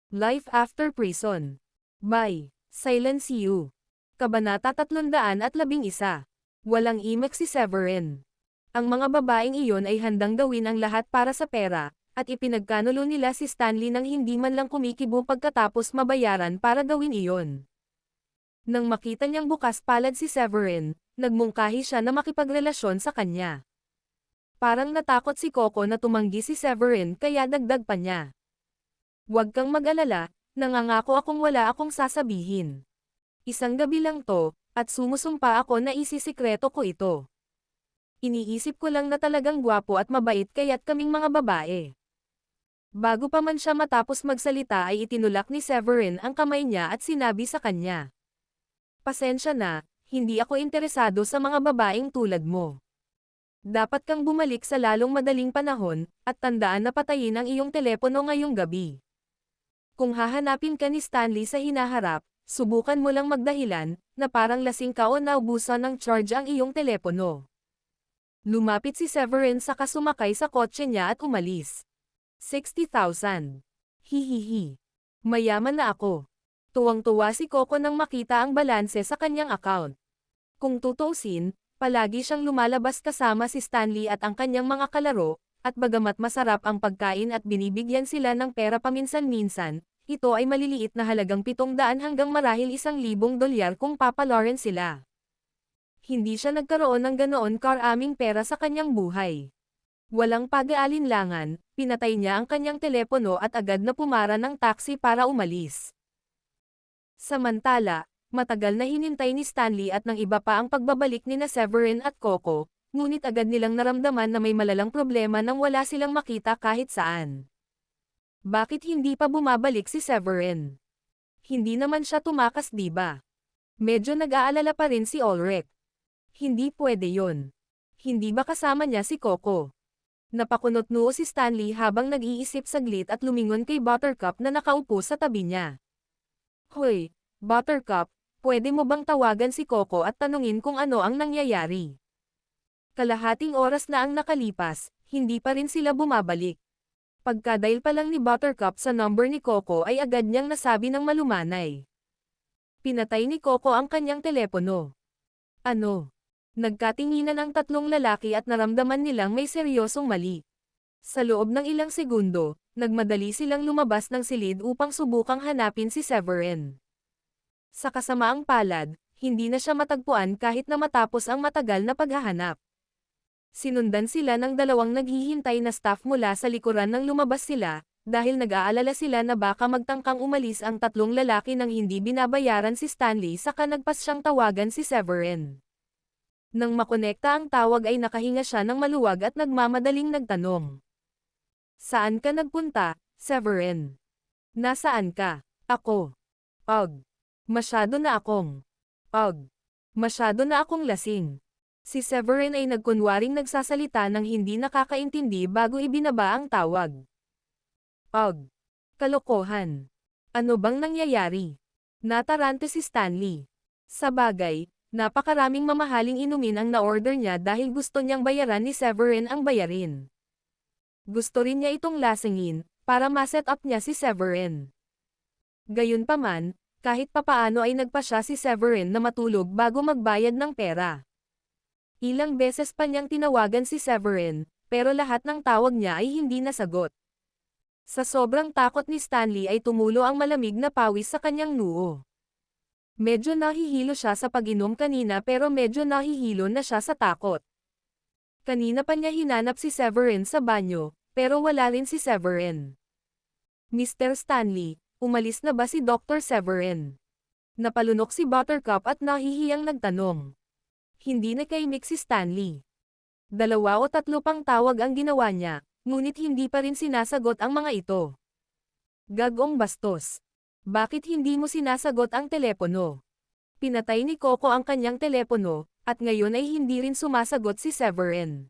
Life After Prison. By Silence You. Kabanata 311. Walang imek si Severin. Ang mga babaeng iyon ay handang gawin ang lahat para sa pera, at ipinagkanulo nila si Stanley nang hindi man lang kumikibo pagkatapos mabayaran para gawin iyon. Nang makita niyang bukas palad si Severin, nagmungkahi siya na makipagrelasyon sa kanya. Parang natakot si Coco na tumanggi si Severin kaya dagdag pa niya. Huwag kang mag-alala, nangangako akong wala akong sasabihin. Isang gabi lang to, at sumusumpa ako na isisikreto ko ito. Iniisip ko lang na talagang gwapo at mabait kaya't kaming mga babae. Bago pa man siya matapos magsalita ay itinulak ni Severin ang kamay niya at sinabi sa kanya. Pasensya na, hindi ako interesado sa mga babaeng tulad mo. Dapat kang bumalik sa lalong madaling panahon, at tandaan na patayin ang iyong telepono ngayong gabi. Kung hahanapin ka ni Stanley sa hinaharap, subukan mo lang magdahilan, na parang lasing ka o naubusan ng charge ang iyong telepono. Lumapit si Severin saka sumakay sa kotse niya at umalis. 60,000. Hihihi. Mayaman na ako. Tuwang-tuwa si Coco nang makita ang balanse sa kanyang account. Kung tutuusin, palagi siyang lumalabas kasama si Stanley at ang kanyang mga kalaro, at bagamat masarap ang pagkain at binibigyan sila ng pera paminsan-minsan, ito ay maliliit na halagang 700 hanggang marahil $1,000 kung papalorin sila. Hindi siya nagkaroon ng ganoon karaming pera sa kanyang buhay. Walang pag-aalinlangan, pinatay niya ang kanyang telepono at agad na pumara ng taxi para umalis. Samantala, matagal na hinintay ni Stanley at ng iba pa ang pagbabalik ni na Severin at Coco, ngunit agad nilang naramdaman na may malalang problema nang wala silang makita kahit saan. Bakit hindi pa bumabalik si Severin? Hindi naman siya tumakas diba? Medyo nag-aalala pa rin si Ulrich. Hindi pwede yon. Hindi ba kasama niya si Coco? Napakunot noo si Stanley habang nag-iisip saglit at lumingon kay Buttercup na nakaupo sa tabi niya. Hoy, Buttercup, pwede mo bang tawagan si Coco at tanungin kung ano ang nangyayari? Kalahating oras na ang nakalipas, hindi pa rin sila bumabalik. Pagkadial pa lang ni Buttercup sa number ni Coco ay agad niyang nasabi ng malumanay. Pinatay ni Coco ang kanyang telepono. Ano? Nagkatinginan ang tatlong lalaki at naramdaman nilang may seryosong mali. Sa loob ng ilang segundo, nagmadali silang lumabas ng silid upang subukang hanapin si Severin. Sa kasamaang palad, hindi na siya matagpuan kahit na matapos ang matagal na paghahanap. Sinundan sila ng dalawang naghihintay na staff mula sa likuran nang lumabas sila, dahil nag-aalala sila na baka magtangkang umalis ang tatlong lalaki nang hindi binabayaran si Stanley saka nagpas siyang tawagan si Severin. Nang makonekta ang tawag ay nakahinga siya ng maluwag at nagmamadaling nagtanong. Saan ka nagpunta, Severin? Nasaan ka? Ako. Masyado na akong. Masyado na akong lasing. Si Severin ay nagkunwaring nagsasalita ng hindi nakakaintindi bago ibinaba ang tawag. Kalokohan. Ano bang nangyayari? Natarante si Stanley. Sa bagay, napakaraming mamahaling inumin ang na-order niya dahil gusto niyang bayaran ni Severin ang bayarin. Gusto rin niya itong lasingin, para ma-set up niya si Severin. Gayunpaman, kahit papaano ay nagpa siya si Severin na matulog bago magbayad ng pera. Ilang beses pa niyang tinawagan si Severin, pero lahat ng tawag niya ay hindi nasagot. Sa sobrang takot ni Stanley ay tumulo ang malamig na pawis sa kanyang noo. Medyo nahihilo siya sa pag-inom kanina pero medyo nahihilo na siya sa takot. Kanina pa niya hinanap si Severin sa banyo, pero wala rin si Severin. Mr. Stanley, umalis na ba si Dr. Severin? Napalunok si Buttercup at nahihiyang nagtanong. Hindi nakaimik si Stanley. 2 o 3 pang tawag ang ginawa niya, ngunit hindi pa rin sinasagot ang mga ito. Gagong bastos. Bakit hindi mo sinasagot ang telepono? Pinatay ni Coco ang kanyang telepono, at ngayon ay hindi rin sumasagot si Severin.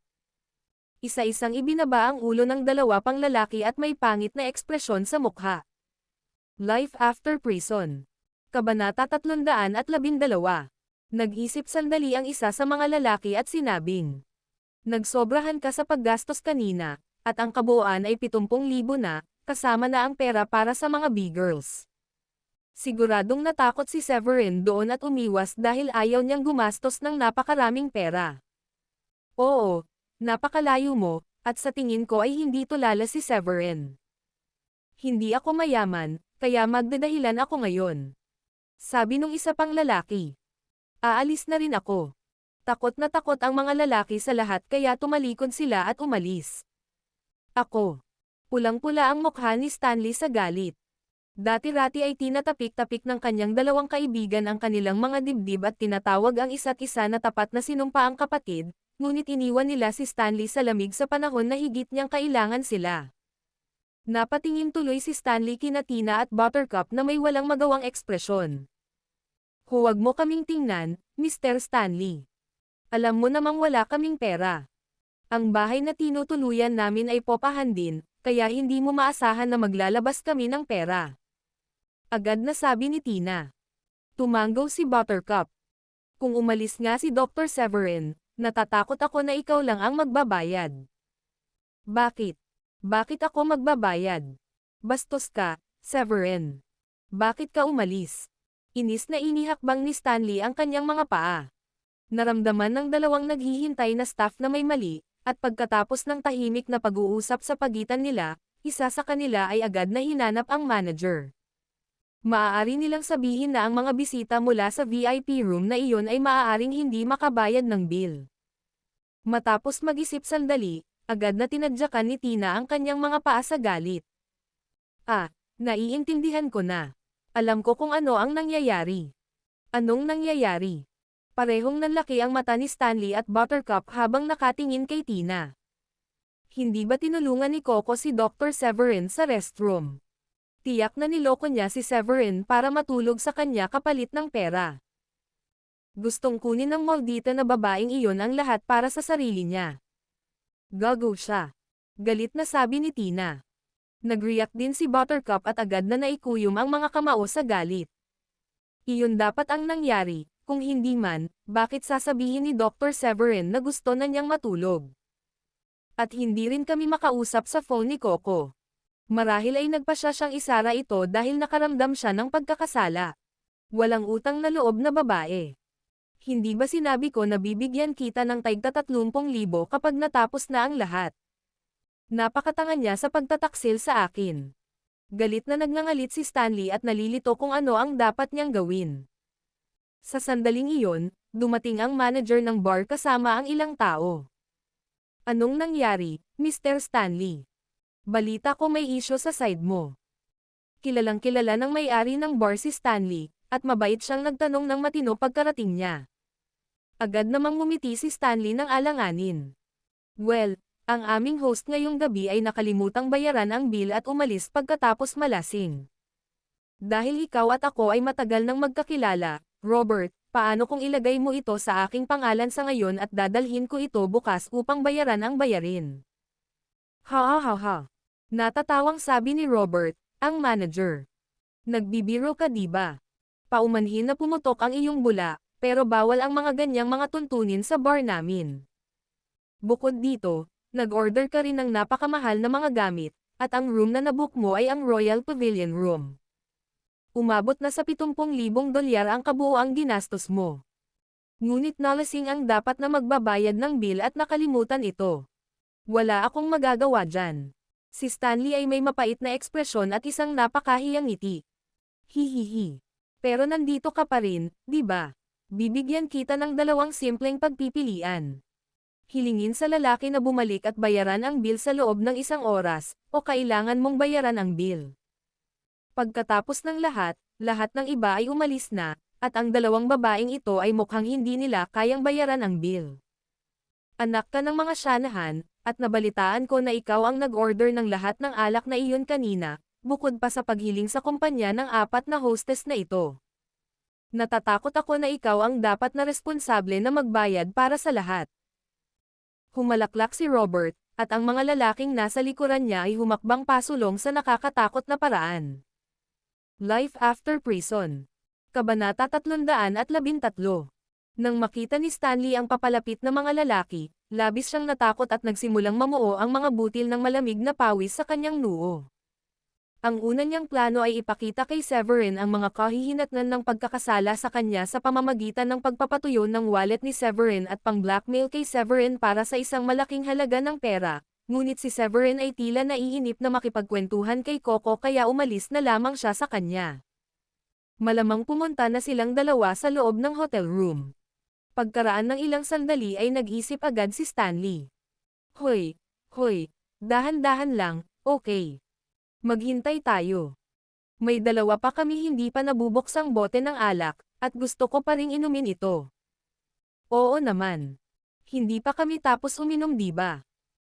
Isa-isang ibinaba ang ulo ng 2 pang lalaki at may pangit na ekspresyon sa mukha. Life After Prison. Kabanata 312. Nag-isip sandali ang isa sa mga lalaki at sinabing, nagsobrahan ka sa paggastos kanina, at ang kabuuan ay 70,000 na, kasama na ang pera para sa mga B-girls. Siguradong natakot si Severin doon at umiwas dahil ayaw niyang gumastos ng napakaraming pera. Oo, napakalayo mo, at sa tingin ko ay hindi tulala si Severin. Hindi ako mayaman, kaya magdadahilan ako ngayon. Sabi nung isa pang lalaki. Aalis na rin ako. Takot na takot ang mga lalaki sa lahat kaya tumalikod sila at umalis. Ako. Pulang-pula ang mukha ni Stanley sa galit. Dati-rati ay tinatapik-tapik ng kanyang dalawang kaibigan ang kanilang mga dibdib at tinatawag ang isa't isa na tapat na sinumpaang kapatid, ngunit iniwan nila si Stanley sa lamig sa panahon na higit niyang kailangan sila. Napatingin tuloy si Stanley kina Tina at Buttercup na may walang magawang ekspresyon. Huwag mo kaming tingnan, Mr. Stanley. Alam mo namang wala kaming pera. Ang bahay na tinutuluyan namin ay popahan din, kaya hindi mo maasahan na maglalabas kami ng pera. Agad na sabi ni Tina. Tumanggaw si Buttercup. Kung umalis nga si Dr. Severin, natatakot ako na ikaw lang ang magbabayad. Bakit? Bakit ako magbabayad? Bastos ka, Severin. Bakit ka umalis? Inis na inihakbang ni Stanley ang kanyang mga paa. Naramdaman ng dalawang naghihintay na staff na may mali, at pagkatapos ng tahimik na pag-uusap sa pagitan nila, isa sa kanila ay agad na hinanap ang manager. Maaari nilang sabihin na ang mga bisita mula sa VIP room na iyon ay maaaring hindi makabayad ng bill. Matapos mag-isip sandali, agad na tinadyakan ni Tina ang kanyang mga paa sa galit. Naiintindihan ko na. Alam ko kung ano ang nangyayari. Anong nangyayari? Parehong nanlaki ang mata ni Stanley at Buttercup habang nakatingin kay Tina. Hindi ba tinulungan ni Coco si Dr. Severin sa restroom? Tiyak na niloko niya si Severin para matulog sa kanya kapalit ng pera. Gustong kunin ng maldita na babaeng iyon ang lahat para sa sarili niya. Gago siya. Galit na sabi ni Tina. Nag-react din si Buttercup at agad na naikuyom ang mga kamao sa galit. Iyon dapat ang nangyari. Kung hindi man, bakit sasabihin ni Dr. Severin na gusto na niyang matulog? At hindi rin kami makausap sa phone ni Coco. Marahil ay nagpasya siyang isara ito dahil nakaramdam siya ng pagkakasala. Walang utang na loob na babae. Hindi ba sinabi ko na bibigyan kita ng tigta 30,000 kapag natapos na ang lahat? Napakatanga niya sa pagtataksil sa akin. Galit na nagngangalit si Stanley at nalilito kung ano ang dapat niyang gawin. Sa sandaling iyon, dumating ang manager ng bar kasama ang ilang tao. Anong nangyari, Mr. Stanley? Balita ko may issue sa side mo. Kilalang kilala ng may-ari ng bar si Stanley, at mabait siyang nagtanong ng matino pagkarating niya. Agad namang ngumiti si Stanley ng alanganin. Well, ang aming host ngayong gabi ay nakalimutang bayaran ang bill at umalis pagkatapos malasing. Dahil ikaw at ako ay matagal nang magkakilala, Robert, paano kung ilagay mo ito sa aking pangalan sa ngayon at dadalhin ko ito bukas upang bayaran ang bayarin? Ha. Natatawang sabi ni Robert, ang manager. Nagbibiro ka diba? Paumanhin na pumutok ang iyong bula, pero bawal ang mga ganyang mga tuntunin sa bar namin. Bukod dito, nag-order ka rin ng napakamahal na mga gamit, at ang room na nabook mo ay ang Royal Pavilion Room. Umabot na sa 70,000 dolyar ang kabuoang ginastos mo. Ngunit nalasing ang dapat na magbabayad ng bill at nakalimutan ito. Wala akong magagawa dyan. Si Stanley ay may mapait na ekspresyon at isang napakahiyang ngiti. Hihihi. Pero nandito ka pa rin, di ba? Bibigyan kita ng dalawang simpleng pagpipilian. Hilingin sa lalaki na bumalik at bayaran ang bill sa loob ng 1 oras, o kailangan mong bayaran ang bill. Pagkatapos ng lahat ng iba ay umalis na, at ang dalawang babaeng ito ay mukhang hindi nila kayang bayaran ang bill. Anak ka ng mga Shanahan, at nabalitaan ko na ikaw ang nag-order ng lahat ng alak na iyon kanina, bukod pa sa paghiling sa kumpanya ng 4 na hostess na ito. Natatakot ako na ikaw ang dapat na responsable na magbayad para sa lahat. Humalaklak si Robert, at ang mga lalaking nasa likuran niya ay humakbang pasulong sa nakakatakot na paraan. Life After Prison. Kabanata 313. Nang makita ni Stanley ang papalapit na mga lalaki, labis siyang natakot at nagsimulang mamuo ang mga butil ng malamig na pawis sa kanyang noo. Ang una niyang plano ay ipakita kay Severin ang mga kahihinatnan ng pagkakasala sa kanya sa pamamagitan ng pagpapatuyo ng wallet ni Severin at pang-blackmail kay Severin para sa isang malaking halaga ng pera, ngunit si Severin ay tila naiinip na makipagkwentuhan kay Coco kaya umalis na lamang siya sa kanya. Malamang pumunta na silang dalawa sa loob ng hotel room. Pagkaraan ng ilang sandali ay nag-isip agad si Stanley. Hoy, dahan-dahan lang, okay. Maghintay tayo. May dalawa pa kami hindi pa nabubuksang bote ng alak, at gusto ko pa ring inumin ito. Oo naman. Hindi pa kami tapos uminom diba?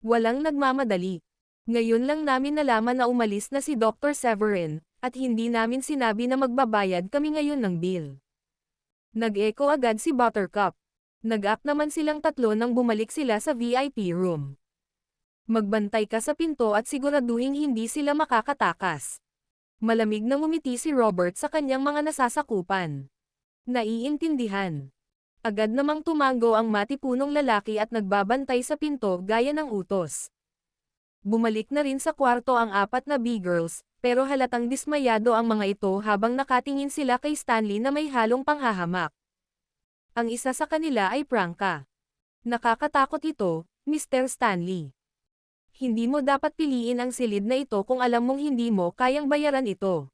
Walang nagmamadali. Ngayon lang namin nalaman na umalis na si Dr. Severin, at hindi namin sinabi na magbabayad kami ngayon ng bill. Nag-echo agad si Buttercup. Nag-act naman silang tatlo nang bumalik sila sa VIP room. Magbantay ka sa pinto at siguraduhin hindi sila makakatakas. Malamig na ngumiti si Robert sa kanyang mga nasasakupan. Naiintindihan. Agad namang tumango ang matipunong lalaki at nagbabantay sa pinto gaya ng utos. Bumalik na rin sa kwarto ang apat na B-girls, pero halatang dismayado ang mga ito habang nakatingin sila kay Stanley na may halong panghahamak. Ang isa sa kanila ay prangka. Nakakatakot ito, Mr. Stanley. Hindi mo dapat piliin ang silid na ito kung alam mong hindi mo kayang bayaran ito.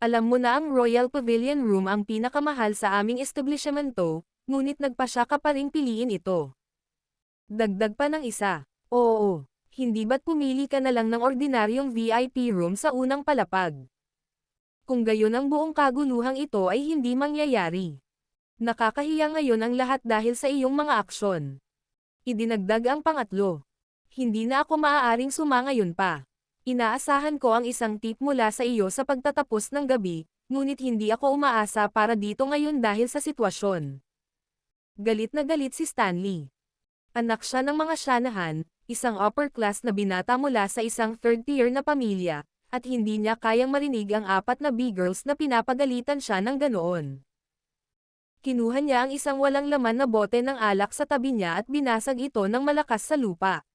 Alam mo na ang Royal Pavilion Room ang pinakamahal sa aming establishmento, ngunit nagpasya ka pa ring piliin ito. Dagdag pa ng isa. Oo, hindi ba't pumili ka na lang ng ordinaryong VIP room sa unang palapag? Kung gayon ang buong kaguluhang ito ay hindi mangyayari. Nakakahiya ngayon ang lahat dahil sa iyong mga aksyon. Idinagdag ang pangatlo. Hindi na ako maaaring sumangayon pa. Inaasahan ko ang isang tip mula sa iyo sa pagtatapos ng gabi, ngunit hindi ako umaasa para dito ngayon dahil sa sitwasyon. Galit na galit si Stanley. Anak siya ng mga Shanahan, isang upper class na binata mula sa isang third-tier na pamilya, at hindi niya kayang marinig ang apat na B-girls na pinapagalitan siya ng ganoon. Kinuha niya ang isang walang laman na bote ng alak sa tabi niya at binasag ito ng malakas sa lupa.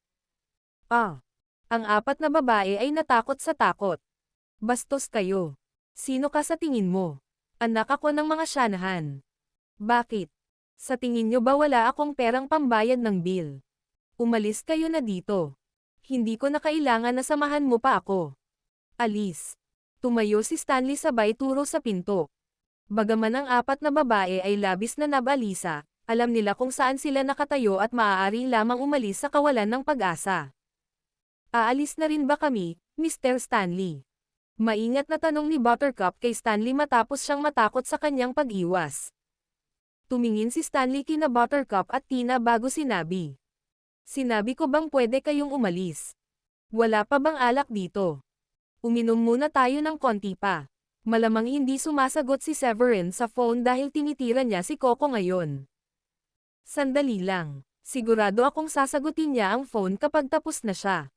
Ang apat na babae ay natakot sa takot. Bastos kayo. Sino ka sa tingin mo? Anak ako ng mga Shanahan. Bakit? Sa tingin nyo ba wala akong perang pambayad ng bill? Umalis kayo na dito. Hindi ko na kailangan na samahan mo pa ako. Alis. Tumayo si Stanley sabay turo sa pinto. Bagaman ang apat na babae ay labis na nabalisa, alam nila kung saan sila nakatayo at maaari lamang umalis sa kawalan ng pag-asa. Aalis na rin ba kami, Mr. Stanley? Maingat na tanong ni Buttercup kay Stanley matapos siyang matakot sa kanyang pag-iwas. Tumingin si Stanley kina Buttercup at Tina bago sinabi. Sinabi ko bang pwede kayong umalis? Wala pa bang alak dito? Uminom muna tayo ng konti pa. Malamang hindi sumasagot si Severin sa phone dahil tinitira niya si Coco ngayon. Sandali lang. Sigurado akong sasagutin niya ang phone kapag tapos na siya.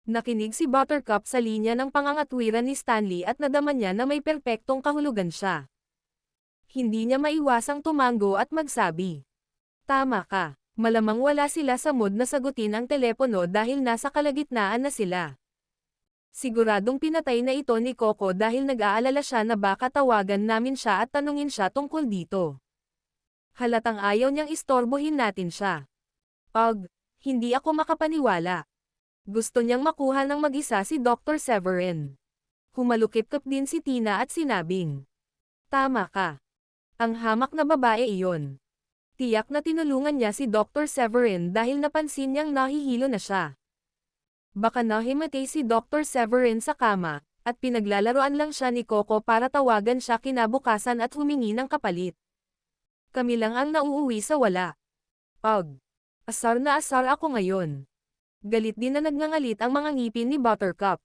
Nakinig si Buttercup sa linya ng pangangatwiran ni Stanley at nadama niya na may perpektong kahulugan siya. Hindi niya maiwasang tumango at magsabi. Tama ka, malamang wala sila sa mood na sagutin ang telepono dahil nasa kalagitnaan na sila. Siguradong pinatay na ito ni Coco dahil nag-aalala siya na baka tawagan namin siya at tanungin siya tungkol dito. Halatang ayaw niyang istorbohin natin siya. Hindi ako makapaniwala. Gusto niyang makuha ng mag-isa si Dr. Severin. Humalukip-kip din si Tina at sinabing. Tama ka. Ang hamak na babae iyon. Tiyak na tinulungan niya si Dr. Severin dahil napansin niyang nahihilo na siya. Baka nahimatay si Dr. Severin sa kama, at pinaglalaroan lang siya ni Coco para tawagan siya kinabukasan at humingi ng kapalit. Kami lang ang nauuwi sa wala. Asar na asar ako ngayon. Galit din na nagngangalit ang mga ngipin ni Buttercup.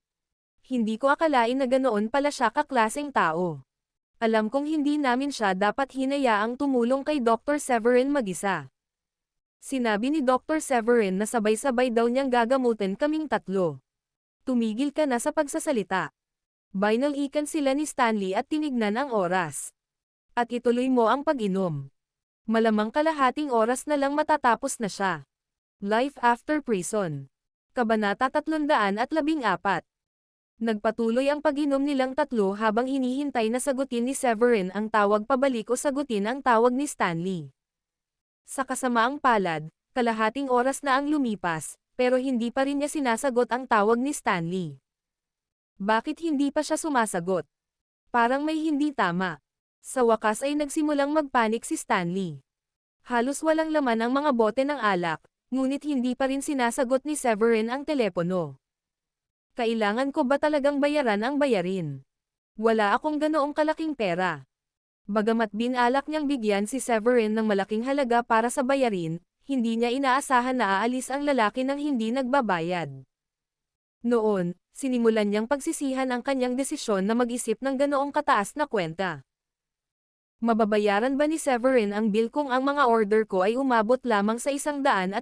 Hindi ko akalain na ganoon pala siya kaklaseng tao. Alam kong hindi namin siya dapat hinayaang tumulong kay Dr. Severin mag-isa. Sinabi ni Dr. Severin na sabay-sabay daw niyang gagamutin kaming tatlo. Tumigil ka na sa pagsasalita. Binalikan sila ni Stanley at tinignan ang oras. At ituloy mo ang pag-inom. Malamang kalahating oras na lang matatapos na siya. Life After Prison. Kabanata 314. Nagpatuloy ang pag-inom nilang tatlo habang hinihintay na sagutin ni Severin ang tawag pabalik o sagutin ang tawag ni Stanley. Sa kasamaang palad, kalahating oras na ang lumipas, pero hindi pa rin niya sinasagot ang tawag ni Stanley. Bakit hindi pa siya sumasagot? Parang may hindi tama. Sa wakas ay nagsimulang magpanik si Stanley. Halos walang laman ang mga bote ng alak, ngunit hindi pa rin sinasagot ni Severin ang telepono. Kailangan ko ba talagang bayaran ang bayarin? Wala akong ganoong kalaking pera. Bagamat binalak niyang bigyan si Severin ng malaking halaga para sa bayarin, hindi niya inaasahan na aalis ang lalaki ng hindi nagbabayad. Noon, sinimulan niyang pagsisihan ang kanyang desisyon na mag-isip ng ganoong kataas na kwenta. Mababayaran ba ni Severin ang bill kung ang mga order ko ay umabot lamang sa 150,000?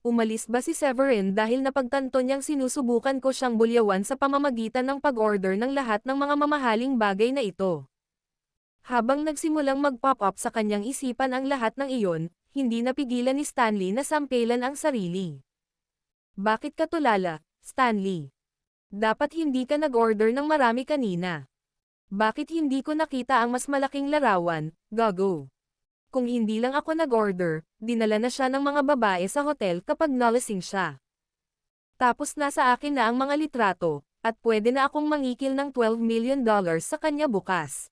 Umalis ba si Severin dahil napagtanto niyang sinusubukan ko siyang bulyawan sa pamamagitan ng pag-order ng lahat ng mga mamahaling bagay na ito? Habang nagsimulang mag-pop up sa kanyang isipan ang lahat ng iyon, hindi napigilan ni Stanley na sampelan ang sarili. Bakit ka tulala, Stanley? Dapat hindi ka nag-order ng marami kanina. Bakit hindi ko nakita ang mas malaking larawan, gago? Kung hindi lang ako nag-order, dinala na siya ng mga babae sa hotel kapag nalasing siya. Tapos nasa akin na ang mga litrato, at pwede na akong mangikil ng $12 million sa kanya bukas.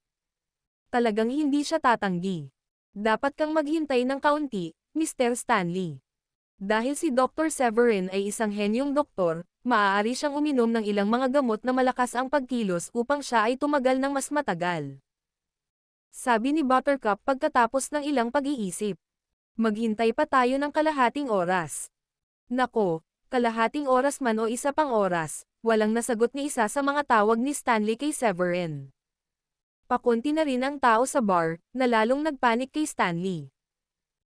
Talagang hindi siya tatanggi. Dapat kang maghintay ng kaunti, Mr. Stanley. Dahil si Dr. Severin ay isang henyong doktor, maaari siyang uminom ng ilang mga gamot na malakas ang pagkilos upang siya ay tumagal ng mas matagal. Sabi ni Buttercup pagkatapos ng ilang pag-iisip. Maghintay pa tayo ng kalahating oras. Nako, kalahating oras man o isa pang oras, walang nasagot ni isa sa mga tawag ni Stanley kay Severin. Pakunti na rin ang tao sa bar, na lalong nagpanik kay Stanley.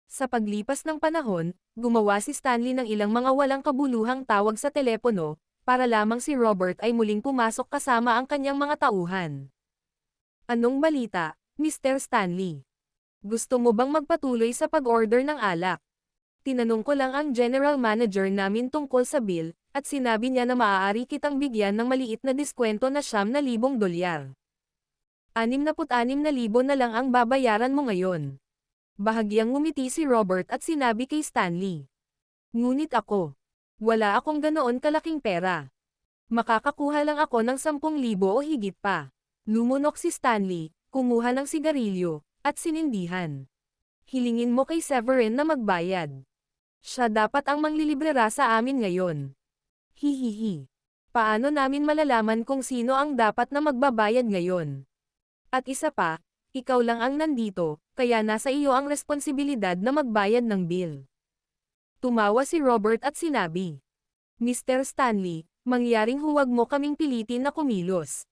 Sa paglipas ng panahon, gumawa si Stanley ng ilang mga walang kabuluhang tawag sa telepono, para lamang si Robert ay muling pumasok kasama ang kanyang mga tauhan. Anong balita, Mr. Stanley? Gusto mo bang magpatuloy sa pag-order ng alak? Tinanong ko lang ang general manager namin tungkol sa bill, at sinabi niya na maaari kitang bigyan ng maliit na diskwento na $9,000. 66,000 na lang ang babayaran mo ngayon. Bahagyang ngumiti si Robert at sinabi kay Stanley. Ngunit ako, wala akong ganoon kalaking pera. Makakakuha lang ako ng 10,000 o higit pa. Lumunok si Stanley, kumuha ng sigarilyo, at sinindihan. Hilingin mo kay Severin na magbayad. Siya dapat ang manglilibrera sa amin ngayon. Hihihi. Paano namin malalaman kung sino ang dapat na magbabayad ngayon? At isa pa, ikaw lang ang nandito, kaya nasa iyo ang responsibilidad na magbayad ng bill. Tumawa si Robert at sinabi, Mr. Stanley, mangyaring huwag mo kaming pilitin na kumilos.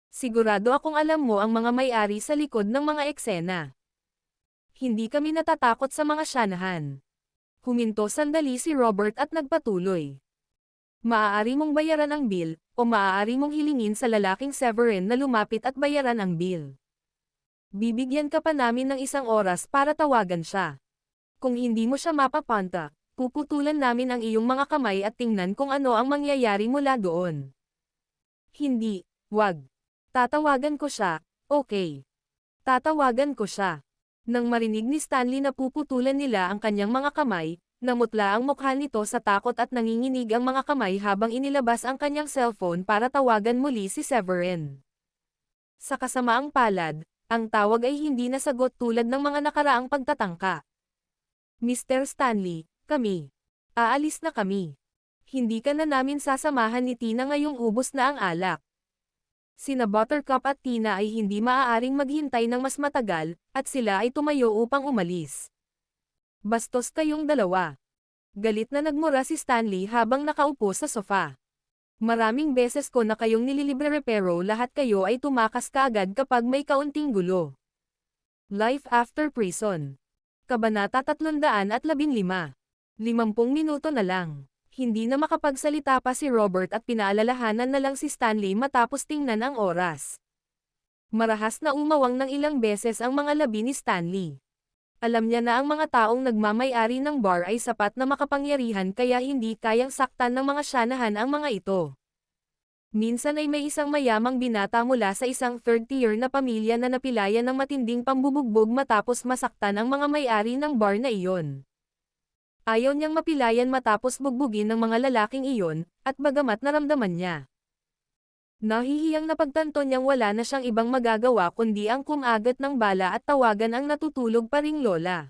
Sigurado akong alam mo ang mga may-ari sa likod ng mga eksena. Hindi kami natatakot sa mga syanahan. Huminto sandali si Robert at nagpatuloy. Maaari mong bayaran ang bill, o maaari mong hilingin sa lalaking Severin na lumapit at bayaran ang bill. Bibigyan ka pa namin ng 1 oras para tawagan siya. Kung hindi mo siya mapapanta, puputulan namin ang iyong mga kamay at tingnan kung ano ang mangyayari mula doon. Hindi, wag. Tatawagan ko siya, okay. Tatawagan ko siya. Nang marinig ni Stanley na puputulan nila ang kanyang mga kamay, namutla ang mukha nito sa takot at nanginginig ang mga kamay habang inilabas ang kanyang cellphone para tawagan muli si Severin. Sa kasamaang palad, ang tawag ay hindi nasagot tulad ng mga nakaraang pagtatangka. Mr. Stanley, kami. Aalis na kami. Hindi ka na namin sasamahan ni Tina ngayong ubos na ang alak. Sina Buttercup at Tina ay hindi maaaring maghintay ng mas matagal, at sila ay tumayo upang umalis. Bastos kayong dalawa. Galit na nagmura si Stanley habang nakaupo sa sofa. Maraming beses ko na kayong nililibre pero lahat kayo ay tumakas kaagad kapag may kaunting gulo. Life After Prison. Kabanata 315. 50 minuto na lang. Hindi na makapagsalita pa si Robert at pinaalalahanan na lang si Stanley matapos tingnan ang oras. Marahas na umawang ng ilang beses ang mga labi ni Stanley. Alam niya na ang mga taong nagmamay-ari ng bar ay sapat na makapangyarihan kaya hindi kayang saktan ng mga syanahan ang mga ito. Minsan ay may isang mayamang binata mula sa isang third-tier na pamilya na napilayan ng matinding pambubugbog matapos masaktan ang mga may-ari ng bar na iyon. Ayaw niyang mapilayan matapos bugbugin ng mga lalaking iyon, at bagamat naramdaman niya. Nahihiyang napagtanto niyang wala na siyang ibang magagawa kundi ang kumagat ng bala at tawagan ang natutulog pa ring lola.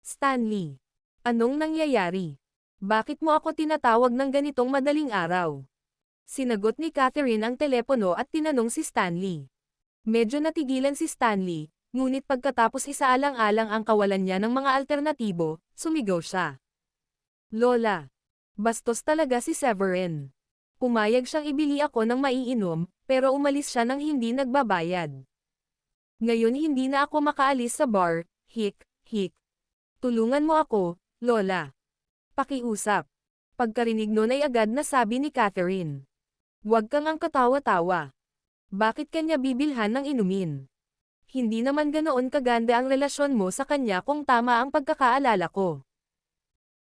Stanley. Anong nangyayari? Bakit mo ako tinatawag ng ganitong madaling araw? Sinagot ni Catherine ang telepono at tinanong si Stanley. Medyo natigilan si Stanley, ngunit pagkatapos isaalang-alang ang kawalan niya ng mga alternatibo, sumigaw siya. Lola. Bastos talaga si Severin. Pumayag siyang ibili ako ng maiinom, pero umalis siya nang hindi nagbabayad. Ngayon hindi na ako makaalis sa bar, hik. Tulungan mo ako, Lola. Pakiusap. Pagkarinig nun ay agad na sabi ni Catherine. Huwag kang ang katawa-tawa. Bakit kanya bibilhan ng inumin? Hindi naman ganoon kaganda ang relasyon mo sa kanya kung tama ang pagkakaalala ko.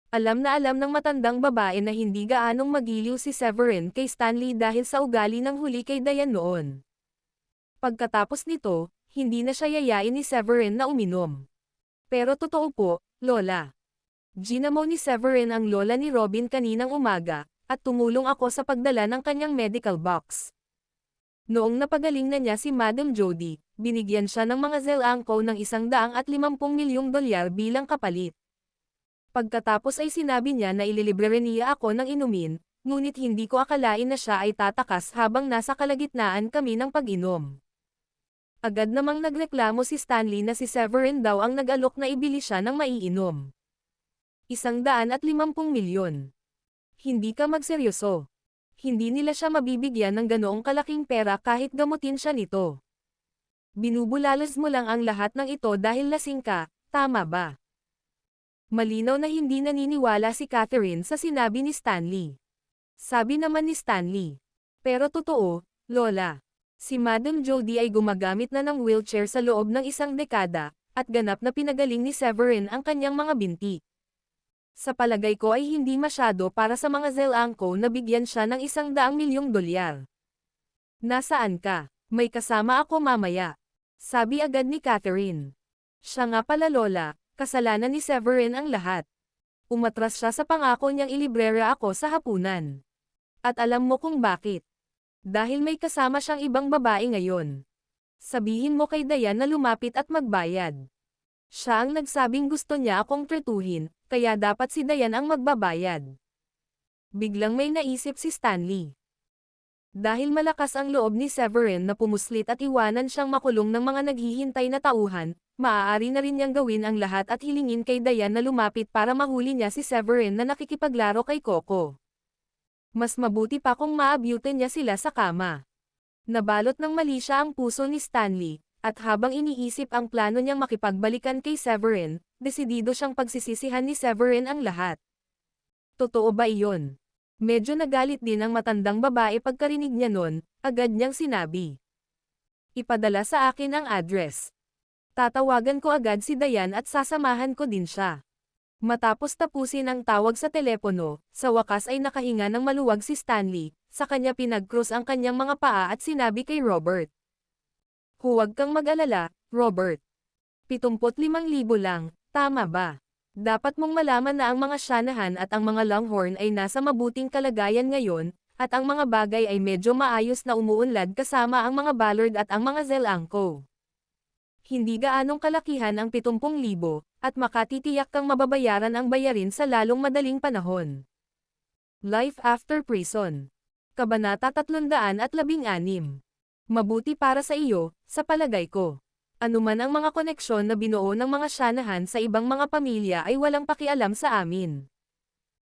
Alam na alam ng matandang babae na hindi gaanong magiliw si Severin kay Stanley dahil sa ugali ng huli kay Diane noon. Pagkatapos nito, hindi na siya yayain ni Severin na uminom. Pero totoo po, Lola. Ginamo ni Severin ang lola ni Robin kaninang umaga, at tumulong ako sa pagdala ng kanyang medical box. Noong napagaling na niya si Madam Jody, binigyan siya ng mga zelangko ng $150 milyong bilang kapalit. Pagkatapos ay sinabi niya na ililibre niya ako ng inumin, ngunit hindi ko akalain na siya ay tatakas habang nasa kalagitnaan kami ng pag-inom. Agad namang nagreklamo si Stanley na si Severin daw ang nag-alok na ibili siya ng maiinom. $150 milyon. Hindi ka magseryoso. Hindi nila siya mabibigyan ng ganoong kalaking pera kahit gamutin siya nito. Binubulalas mo lang ang lahat ng ito dahil lasing ka, tama ba? Malinaw na hindi naniniwala si Catherine sa sinabi ni Stanley. Sabi naman ni Stanley. Pero totoo, Lola. Si Madam Jody ay gumagamit na ng wheelchair sa loob ng isang dekada, at ganap na pinagaling ni Severin ang kanyang mga binti. Sa palagay ko ay hindi masyado para sa mga zelangko na bigyan siya ng $100 milyong. Nasaan ka? May kasama ako mamaya. Sabi agad ni Catherine. Siya nga pala Lola, kasalanan ni Severin ang lahat. Umatras siya sa pangako niyang ilibrera ako sa hapunan. At alam mo kung bakit. Dahil may kasama siyang ibang babae ngayon. Sabihin mo kay Diane na lumapit at magbayad. Siya ang nagsabing gusto niya akong tretuhin, kaya dapat si Diane ang magbabayad. Biglang may naisip si Stanley. Dahil malakas ang loob ni Severin na pumuslit at iwanan siyang makulong ng mga naghihintay na tauhan, maaari na rin niyang gawin ang lahat at hilingin kay Diane na lumapit para mahuli niya si Severin na nakikipaglaro kay Coco. Mas mabuti pa kung maabutin niya sila sa kama. Nabalot ng mali siya ang puso ni Stanley. At habang iniisip ang plano niyang makipagbalikan kay Severin, desidido siyang pagsisisihan ni Severin ang lahat. Totoo ba iyon? Medyo nagalit din ang matandang babae pagkarinig niya nun, agad niyang sinabi. Ipadala sa akin ang address. Tatawagan ko agad si Diane at sasamahan ko din siya. Matapos tapusin ang tawag sa telepono, sa wakas ay nakahinga ng maluwag si Stanley, sa kanya pinag-cross ang kanyang mga paa at sinabi kay Robert. Huwag kang mag-alala, Robert. 75,000 lang, tama ba? Dapat mong malaman na ang mga Shanahan at ang mga Longhorn ay nasa mabuting kalagayan ngayon, at ang mga bagay ay medyo maayos na umuunlad kasama ang mga Ballard at ang mga Zelangko. Hindi gaanong kalakihan ang 70,000, at makatitiyak kang mababayaran ang bayarin sa lalong madaling panahon. Life After Prison. Kabanata 316. Mabuti para sa iyo, sa palagay ko. Anuman ang mga koneksyon na binuo ng mga Shanahan sa ibang mga pamilya ay walang pakialam sa amin.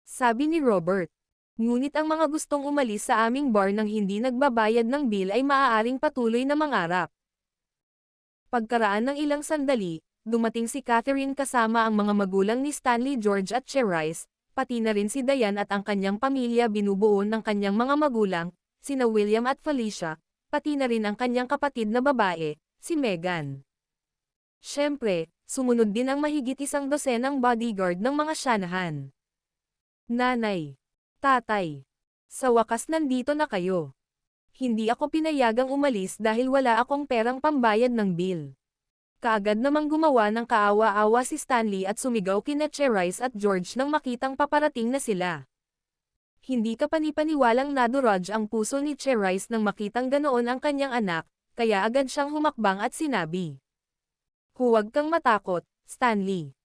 Sabi ni Robert. Ngunit ang mga gustong umalis sa aming bar nang hindi nagbabayad ng bill ay maaaring patuloy na mangarap. Pagkaraan ng ilang sandali, dumating si Catherine kasama ang mga magulang ni Stanley George at Cherise, pati na rin si Diane at ang kanyang pamilya binubuo ng kanyang mga magulang, sina William at Felicia, pati na rin ang kanyang kapatid na babae, si Megan. Siyempre, sumunod din ang mahigit 100 bodyguard ng mga Shanahan. Nanay, tatay, Sa wakas nandito na kayo. Hindi ako pinayagang umalis dahil wala akong perang pambayad ng bill. Kaagad namang gumawa ng kaawa-awa si Stanley at sumigaw kina Cherise at George nang makitang paparating na sila. Hindi ka panipaniwalang nadurog ang puso ni Cherise nang makitang ganoon ang kanyang anak, kaya agad siyang humakbang at sinabi. Huwag kang matakot, Stanley.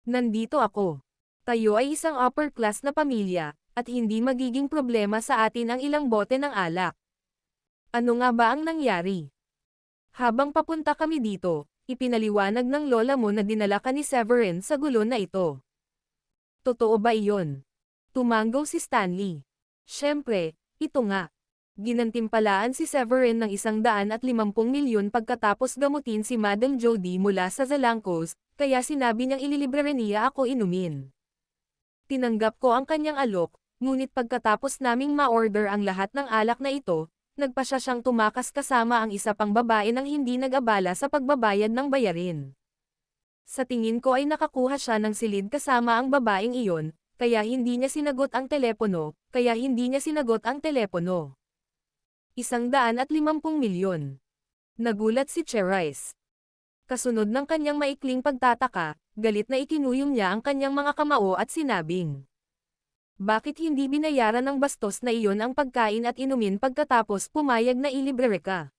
Nandito ako. Tayo ay isang upper-class na pamilya, at hindi magiging problema sa atin ang ilang bote ng alak. Ano nga ba ang nangyari? Habang papunta kami dito, ipinaliwanag ng lola mo na dinala ka ni Severin sa gulo na ito. Totoo ba iyon? Tumanggaw si Stanley. Siyempre, ito nga. Ginantimpalaan si Severin ng 150 milyon pagkatapos gamutin si Madam Jody mula sa Zalancos, kaya sinabi niyang ililibre niya ako inumin. Tinanggap ko ang kanyang alok, ngunit pagkatapos naming ma-order ang lahat ng alak na ito, nagpasya siyang tumakas kasama ang isa pang babae nang hindi nag-abala sa pagbabayad ng bayarin. Sa tingin ko ay nakakuha siya ng silid kasama ang babaeng iyon, kaya hindi niya sinagot ang telepono, 150 milyon. Nagulat si Cherise. Kasunod ng kanyang maikling pagtataka, galit na ikinuyom niya ang kanyang mga kamao at sinabing. Bakit hindi binayaran ng bastos na iyon ang pagkain at inumin pagkatapos pumayag na ilibre ka?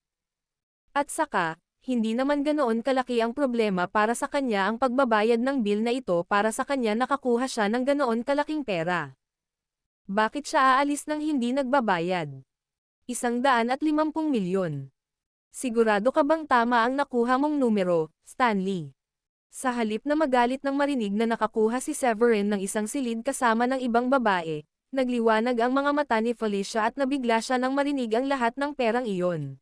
At saka, hindi naman ganoon kalaki ang problema para sa kanya ang pagbabayad ng bill na ito para sa kanya nakakuha siya ng ganoon kalaking pera. Bakit siya aalis nang hindi nagbabayad? 150 milyon. Sigurado ka bang tama ang nakuha mong numero, Stanley? Sa halip na magalit nang marinig na nakakuha si Severin ng isang silid kasama ng ibang babae, nagliwanag ang mga mata ni Felicia at nabigla siya nang marinig ang lahat ng perang iyon.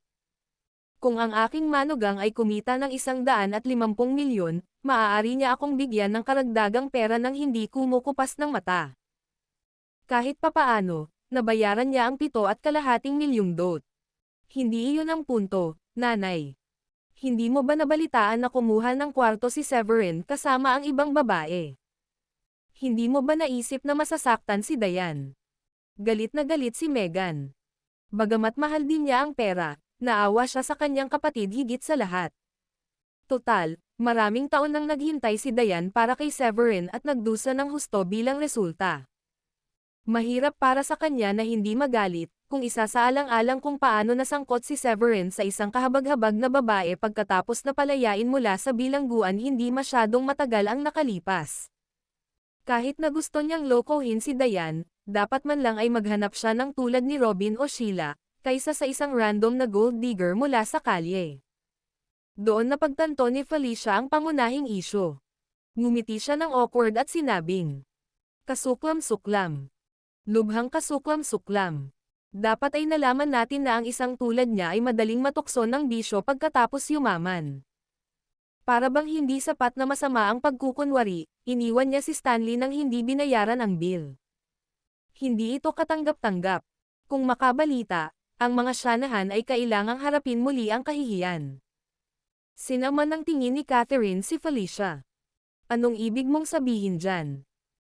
Kung ang aking manugang ay kumita ng 150 milyon, maaari niya akong bigyan ng karagdagang pera nang hindi kumukupas ng mata. Kahit papaano, nabayaran niya ang 7.25 milyong dot. Hindi iyon ang punto, nanay. Hindi mo ba nabalitaan na kumuha ng kwarto si Severin kasama ang ibang babae? Hindi mo ba naisip na masasaktan si Diane? Galit na galit si Megan. Bagamat mahal din niya ang pera, naawa siya sa kanyang kapatid higit sa lahat. Total, maraming taon nang naghintay si Diane para kay Severin at nagdusa ng husto bilang resulta. Mahirap para sa kanya na hindi magalit, kung isasaalang-alang kung paano nasangkot si Severin sa isang kahabag-habag na babae pagkatapos na palayain mula sa bilangguan hindi masyadong matagal ang nakalipas. Kahit na gusto niyang lokohin si Diane, dapat man lang ay maghanap siya ng tulad ni Robin o Sheila, kaysa sa isang random na gold digger mula sa kalye. Doon napagtanto ni Felicia ang pangunahing isyu. Ngumiti siya ng awkward at sinabing, kasuklam-suklam. Lubhang kasuklam-suklam. Dapat ay nalaman natin na ang isang tulad niya ay madaling matukso ng bisyo pagkatapos yumaman. Para bang hindi sapat na masama ang pagkukunwari, iniwan niya si Stanley nang hindi binayaran ang bill. Hindi ito katanggap-tanggap. Kung makabalita, ang mga syanahan ay kailangang harapin muli ang kahihiyan. Sinaman ng tingin ni Catherine si Felicia. Anong ibig mong sabihin dyan?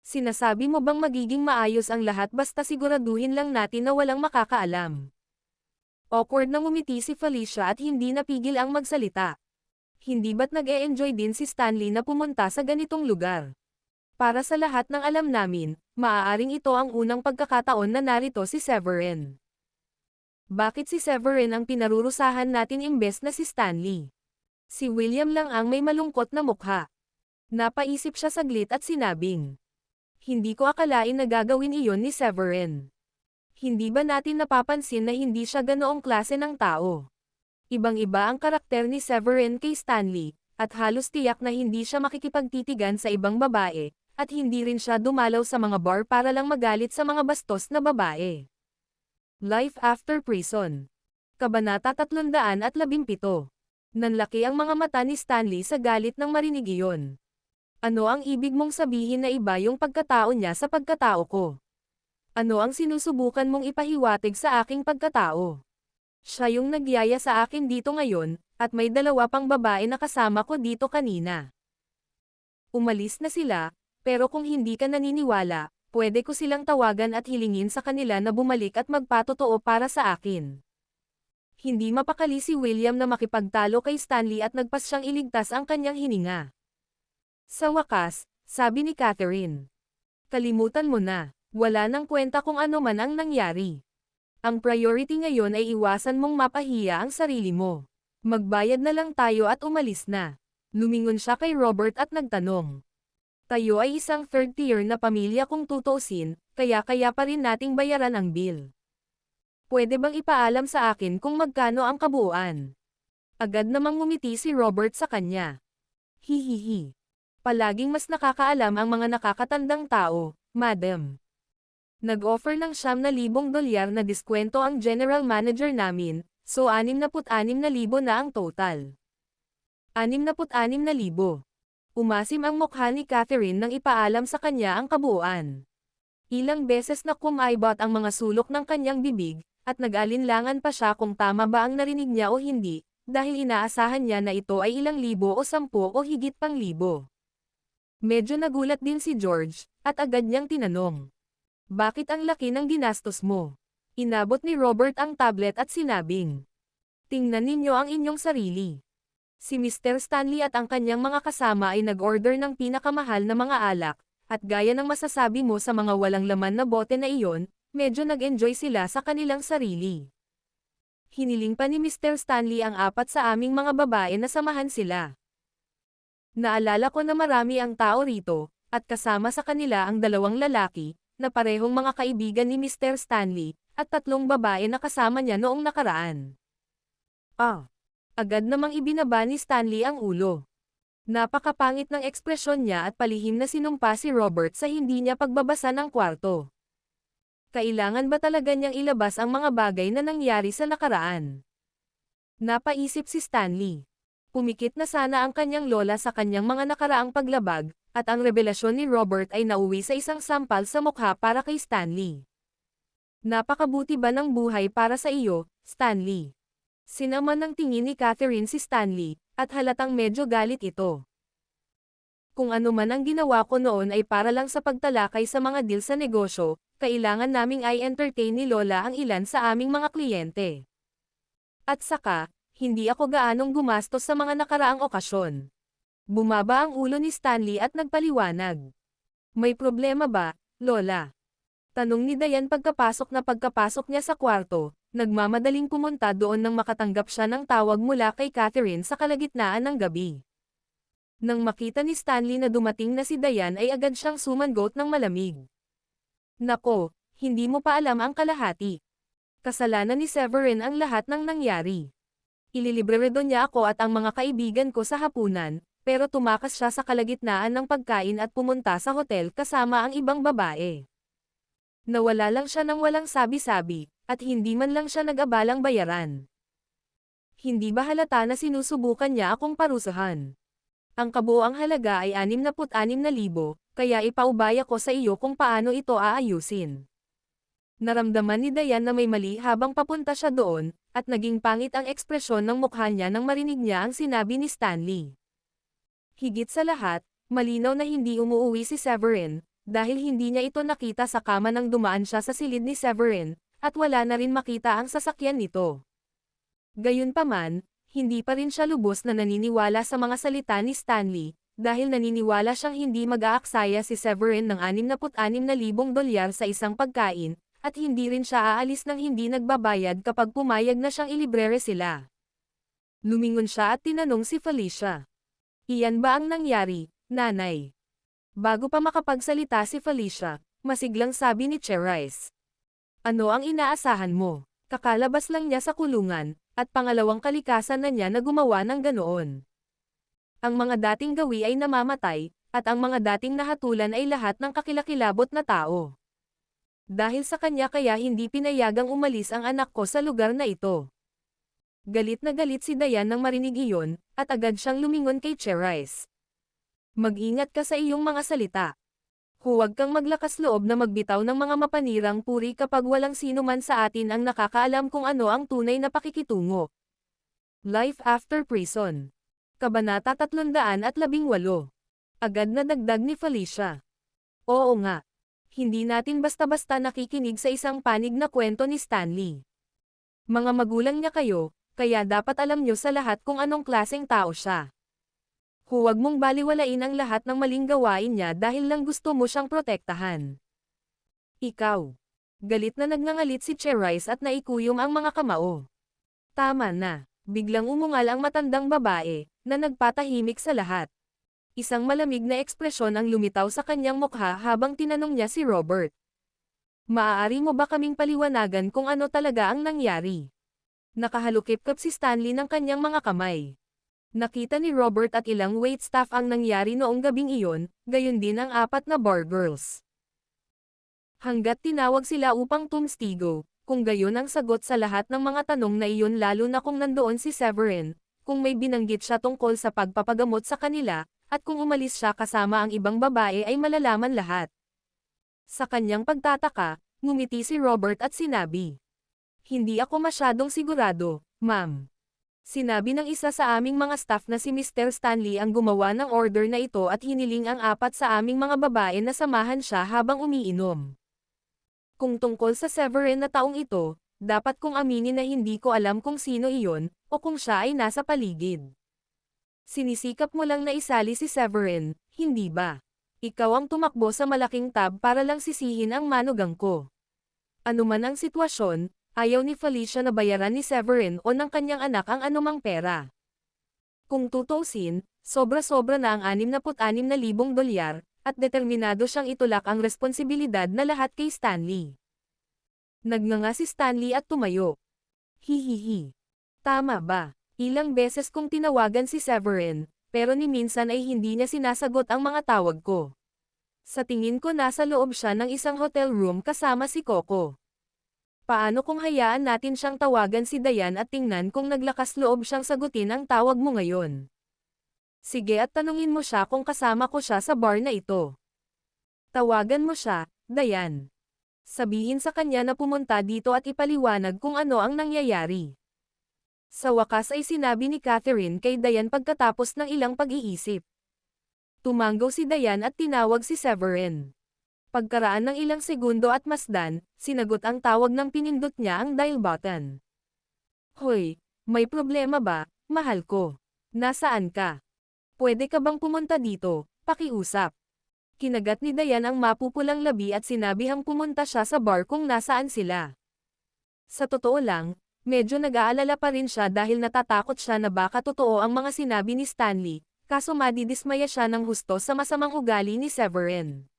Sinasabi mo bang magiging maayos ang lahat basta siguraduhin lang natin na walang makakaalam? Awkward na ngumiti si Felicia at hindi napigil ang magsalita. Hindi ba't nag-e-enjoy din si Stanley na pumunta sa ganitong lugar? Para sa lahat ng alam namin, maaaring ito ang unang pagkakataon na narito si Severin. Bakit si Severin ang pinarurusahan natin imbes na si Stanley? Si William lang ang may malungkot na mukha. Napaisip siya saglit at sinabing, hindi ko akalain na gagawin iyon ni Severin. Hindi ba natin napapansin na hindi siya ganoong klase ng tao? Ibang-iba ang karakter ni Severin kay Stanley, at halos tiyak na hindi siya makikipagtitigan sa ibang babae, at hindi rin siya dumalaw sa mga bar para lang magalit sa mga bastos na babae. Life After Prison. Kabanata 317. Nanlaki ang mga mata ni Stanley sa galit nang marinig iyon. Ano ang ibig mong sabihin na iba yung pagkatao niya sa pagkatao ko? Ano ang sinusubukan mong ipahiwatig sa aking pagkatao? Siya yung nagyaya sa akin dito ngayon, at may 2 pang babae na kasama ko dito kanina. Umalis na sila, pero kung hindi ka naniniwala, Pwede ko silang tawagan at hilingin sa kanila na bumalik at magpatotoo para sa akin. Hindi mapakali si William na makipagtalo kay Stanley at nagpas siyang iligtas ang kanyang hininga. Sa wakas, sabi ni Catherine. Kalimutan mo na, wala nang kwenta kung ano man ang nangyari. Ang priority ngayon ay iwasan mong mapahiya ang sarili mo. Magbayad na lang tayo at umalis na. Lumingon siya kay Robert at nagtanong. Tayo ay isang third tier na pamilya kung tutuusin, kaya pa rin nating bayaran ang bill. Pwede bang ipaalam sa akin kung magkano ang kabuuan? Agad namang ngumiti si Robert sa kanya. Hihihi. Palaging mas nakakaalam ang mga nakakatandang tao, madam. Nag-offer ng $9,000 na diskwento ang general manager namin, so 66,000 na ang total. 66,000. Umasim ang mukha ni Catherine nang ipaalam sa kanya ang kabuuan. Ilang beses na kumaibot ang mga sulok ng kanyang bibig, at nag-alinlangan pa siya kung tama ba ang narinig niya o hindi, dahil inaasahan niya na ito ay ilang libo o 10 o higit pang libo. Medyo nagulat din si George, at agad niyang tinanong. Bakit ang laki ng ginastos mo? Inabot ni Robert ang tablet at sinabing. Tingnan ninyo ang inyong sarili. Si Mr. Stanley at ang kanyang mga kasama ay nag-order ng pinakamahal na mga alak, at gaya ng masasabi mo sa mga walang laman na bote na iyon, medyo nag-enjoy sila sa kanilang sarili. Hiniling pa ni Mr. Stanley ang 4 sa aming mga babae na samahan sila. Naalala ko na marami ang tao rito, at kasama sa kanila ang 2 lalaki, na parehong mga kaibigan ni Mr. Stanley, at 3 babae na kasama niya noong nakaraan. Agad namang ibinaba ni Stanley ang ulo. Napakapangit ng ekspresyon niya at palihim na sinumpa si Robert sa hindi niya pagbabasa ng kwarto. Kailangan ba talaga niyang ilabas ang mga bagay na nangyari sa nakaraan? Napaisip si Stanley. Pumikit na sana ang kanyang lola sa kanyang mga nakaraang paglabag, at ang revelasyon ni Robert ay nauwi sa isang sampal sa mukha para kay Stanley. Napakabuti ba ng buhay para sa iyo, Stanley? Sinama ng tingin ni Catherine si Stanley, at halatang medyo galit ito. Kung ano man ang ginawa ko noon ay para lang sa pagtalakay sa mga deal sa negosyo, kailangan naming i-entertain ni Lola ang ilan sa aming mga kliyente. At saka, hindi ako gaanong gumastos sa mga nakaraang okasyon. Bumaba ang ulo ni Stanley at nagpaliwanag. May problema ba, Lola? Tanong ni Diane pagkapasok niya sa kwarto. Nagmamadaling pumunta doon nang makatanggap siya ng tawag mula kay Catherine sa kalagitnaan ng gabi. Nang makita ni Stanley na dumating na si Diane ay agad siyang sumangot ng malamig. Nako, hindi mo pa alam ang kalahati. Kasalanan ni Severin ang lahat ng nangyari. Ililibredo niya ako at ang mga kaibigan ko sa hapunan, pero tumakas siya sa kalagitnaan ng pagkain at pumunta sa hotel kasama ang ibang babae. Nawala lang siya ng walang sabi-sabi, at hindi man lang siya nag-abalang bayaran. Hindi ba halata na sinusubukan niya akong parusahan? Ang kabuoang halaga ay 66,000, kaya ipaubaya ko sa iyo kung paano ito aayusin. Naramdaman ni Diane na may mali habang papunta siya doon, at naging pangit ang ekspresyon ng mukha niya nang marinig niya ang sinabi ni Stanley. Higit sa lahat, malinaw na hindi umuuwi si Severin, dahil hindi niya ito nakita sa kama nang dumaan siya sa silid ni Severin, at wala na rin makita ang sasakyan nito. Gayunpaman, hindi pa rin siya lubos na naniniwala sa mga salita ni Stanley, dahil naniniwala siyang hindi mag-aaksaya si Severin ng $66,000 sa isang pagkain, at hindi rin siya aalis ng hindi nagbabayad kapag pumayag na siyang ilibrere sila. Lumingon siya at tinanong si Felicia. Iyan ba ang nangyari, nanay? Bago pa makapagsalita si Felicia, masiglang sabi ni Cherise. Ano ang inaasahan mo? Kakalabas lang niya sa kulungan, at pangalawang kalikasan na niya na gumawa ng ganoon. Ang mga dating gawi ay namamatay, at ang mga dating nahatulan ay lahat ng kakilakilabot na tao. Dahil sa kanya kaya hindi pinayagang umalis ang anak ko sa lugar na ito. Galit na galit si Diane nang marinig iyon, at agad siyang lumingon kay Cherise. Mag-ingat ka sa iyong mga salita. Huwag kang maglakas loob na magbitaw ng mga mapanirang puri kapag walang sino man sa atin ang nakakaalam kung ano ang tunay na pakikitungo. Life After Prison. Kabanata 318. Agad na dagdag ni Felicia. Oo nga. Hindi natin basta-basta nakikinig sa isang panig na kwento ni Stanley. Mga magulang niya kayo, kaya dapat alam niyo sa lahat kung anong klaseng tao siya. Huwag mong baliwalain ang lahat ng maling gawain niya dahil lang gusto mo siyang protektahan. Ikaw. Galit na nagngangalit si Cherise at naikuyom ang mga kamao. Tama na. Biglang umungal ang matandang babae, na nagpatahimik sa lahat. Isang malamig na ekspresyon ang lumitaw sa kanyang mukha habang tinanong niya si Robert. Maaari mo ba kaming paliwanagan kung ano talaga ang nangyari? Nakahalukip-kap si Stanley ng kanyang mga kamay. Nakita ni Robert at ilang waitstaff ang nangyari noong gabing iyon, gayon din ang 4 na bar girls. Hanggat tinawag sila upang tumstigo, kung gayon ang sagot sa lahat ng mga tanong na iyon lalo na kung nandoon si Severin, kung may binanggit siya tungkol sa pagpapagamot sa kanila, at kung umalis siya kasama ang ibang babae ay malalaman lahat. Sa kanyang pagtataka, ngumiti si Robert at sinabi, "Hindi ako masyadong sigurado, ma'am." Sinabi ng isa sa aming mga staff na si Mr. Stanley ang gumawa ng order na ito at hiniling ang 4 sa aming mga babae na samahan siya habang umiinom. Kung tungkol sa Severin na taong ito, dapat kong aminin na hindi ko alam kung sino iyon, o kung siya ay nasa paligid. Sinisikap mo lang na isali si Severin, hindi ba? Ikaw ang tumakbo sa malaking tab para lang sisihin ang manugang ko. Ano man ang sitwasyon, ayaw ni Felicia na bayaran ni Severin o ng kanyang anak ang anumang pera. Kung tutuusin, sobra-sobra na ang $66,000, at determinado siyang itulak ang responsibilidad na lahat kay Stanley. Nagnganga si Stanley at tumayo. Hihihi. Tama ba? Ilang beses kong tinawagan si Severin, pero ni minsan ay hindi niya sinasagot ang mga tawag ko. Sa tingin ko nasa loob siya ng isang hotel room kasama si Coco. Paano kung hayaan natin siyang tawagan si Diane at tingnan kung naglakas loob siyang sagutin ang tawag mo ngayon? Sige at tanungin mo siya kung kasama ko siya sa bar na ito. Tawagan mo siya, Diane. Sabihin sa kanya na pumunta dito at ipaliwanag kung ano ang nangyayari. Sa wakas ay sinabi ni Catherine kay Diane pagkatapos ng ilang pag-iisip. Tumanggaw si Diane at tinawag si Severin. Pagkaraan ng ilang segundo at masdan, sinagot ang tawag ng pinindot niya ang dial button. Hoy, may problema ba, mahal ko? Nasaan ka? Pwede ka bang pumunta dito, pakiusap? Kinagat ni Diane ang mapupulang labi at sinabihang pumunta siya sa bar kung nasaan sila. Sa totoo lang, medyo nag-aalala pa rin siya dahil natatakot siya na baka totoo ang mga sinabi ni Stanley, kaso madidismaya siya ng husto sa masamang ugali ni Severin.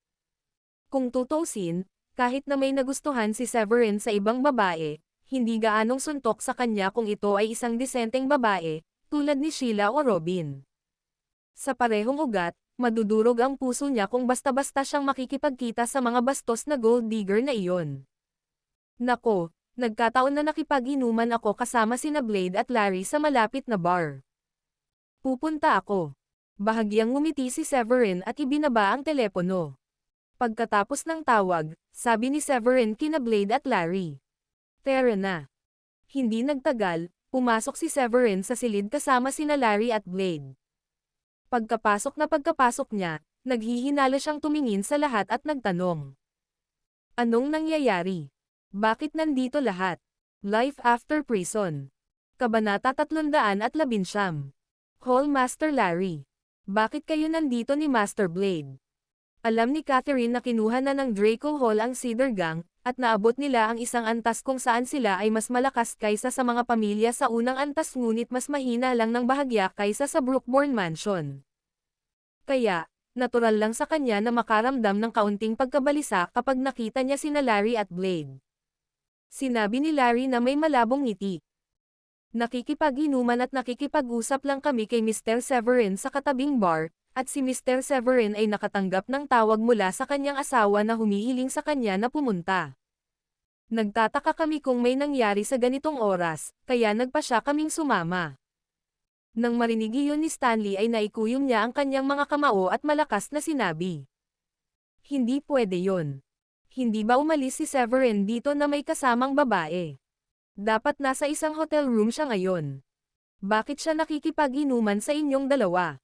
Kung tutuusin, kahit na may nagustuhan si Severin sa ibang babae, hindi gaanong suntok sa kanya kung ito ay isang disenteng babae, tulad ni Sheila o Robin. Sa parehong ugat, madudurog ang puso niya kung basta-basta siyang makikipagkita sa mga bastos na gold digger na iyon. Nako, nagkataon na nakipag-inuman ako kasama sina Blade at Larry sa malapit na bar. Pupunta ako. Bahagyang ngumiti si Severin at ibinaba ang telepono. Pagkatapos ng tawag, sabi ni Severin kina Blade at Larry. Tara na. Hindi nagtagal, pumasok si Severin sa silid kasama sina Larry at Blade. Pagkapasok niya, naghihinala siyang tumingin sa lahat at nagtanong. Anong nangyayari? Bakit nandito lahat? Life after prison. Kabanata 319. Hall Master Larry. Bakit kayo nandito ni Master Blade? Alam ni Catherine na kinuha na ng Draco Hall ang Cedar Gang, at naabot nila ang isang antas kung saan sila ay mas malakas kaysa sa mga pamilya sa unang antas ngunit mas mahina lang ng bahagya kaysa sa Brookbourne Mansion. Kaya, natural lang sa kanya na makaramdam ng kaunting pagkabalisa kapag nakita niya sina Larry at Blade. Sinabi ni Larry na may malabong ngiti. Nakikipag-inuman at nakikipag-usap lang kami kay Mr. Severin sa katabing bar, at si Mr. Severin ay nakatanggap ng tawag mula sa kanyang asawa na humihiling sa kanya na pumunta. Nagtataka kami kung may nangyari sa ganitong oras, kaya nagpasya kaming sumama. Nang marinig iyon ni Stanley ay naikuyom niya ang kanyang mga kamao at malakas na sinabi. Hindi pwede yon. Hindi ba umalis si Severin dito na may kasamang babae? Dapat nasa isang hotel room siya ngayon. Bakit siya nakikipag-inuman sa inyong dalawa?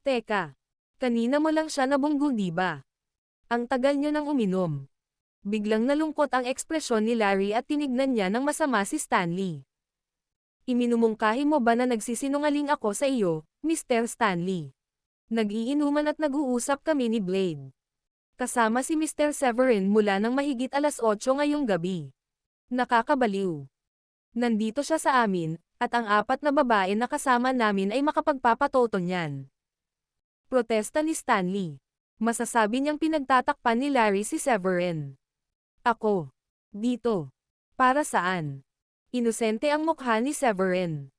Teka, kanina mo lang siya nabunggol di ba? Ang tagal niyo nang uminom. Biglang nalungkot ang ekspresyon ni Larry at tinignan niya ng masama si Stanley. Iminumungkahi mo ba na nagsisinungaling ako sa iyo, Mr. Stanley? Nag-iinuman at nag-uusap kami ni Blade. Kasama si Mr. Severin mula nang mahigit alas 8 ngayong gabi. Nakakabaliw. Nandito siya sa amin, at ang 4 na babae na kasama namin ay makapagpapatoto niyan. Protesta ni Stanley. Masasabi niyang pinagtatakpan ni Larry si Severin. Ako. Dito. Para saan? Inosente ang mukha ni Severin.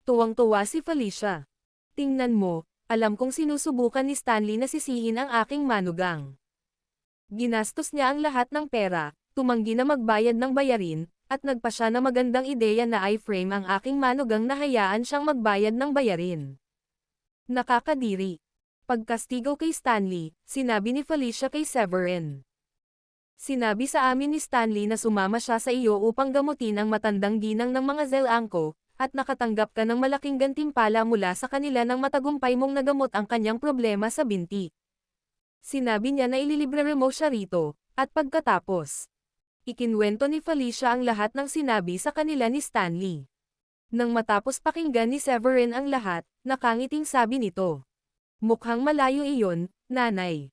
Tuwang-tuwa si Felicia. Tingnan mo, alam kong sinusubukan ni Stanley na sisihin ang aking manugang. Ginastos niya ang lahat ng pera, tumanggi na magbayad ng bayarin, at nagpa siya na magandang ideya na i-frame ang aking manugang na hayaan siyang magbayad ng bayarin. Nakakadiri. Pagkastigo kay Stanley, sinabi ni Felicia kay Severin. Sinabi sa amin ni Stanley na sumama siya sa iyo upang gamutin ang matandang ginang ng mga Zelangko, at nakatanggap ka ng malaking gantimpala mula sa kanila nang matagumpay mong nagamot ang kanyang problema sa binti. Sinabi niya na ililibre mo siya rito, at pagkatapos, ikinwento ni Felicia ang lahat ng sinabi sa kanila ni Stanley. Nang matapos pakinggan ni Severin ang lahat, nakangiting sabi nito. Mukhang malayo iyon, nanay.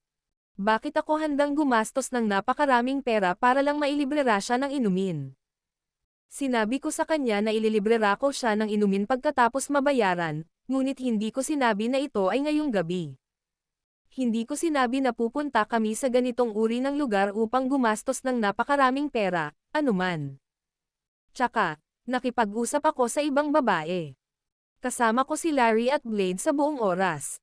Bakit ako handang gumastos ng napakaraming pera para lang mailibrera siya ng inumin? Sinabi ko sa kanya na ililibrera ko siya ng inumin pagkatapos mabayaran, ngunit hindi ko sinabi na ito ay ngayong gabi. Hindi ko sinabi na pupunta kami sa ganitong uri ng lugar upang gumastos ng napakaraming pera, anuman. Tsaka, nakipag-usap ako sa ibang babae. Kasama ko si Larry at Blade sa buong oras.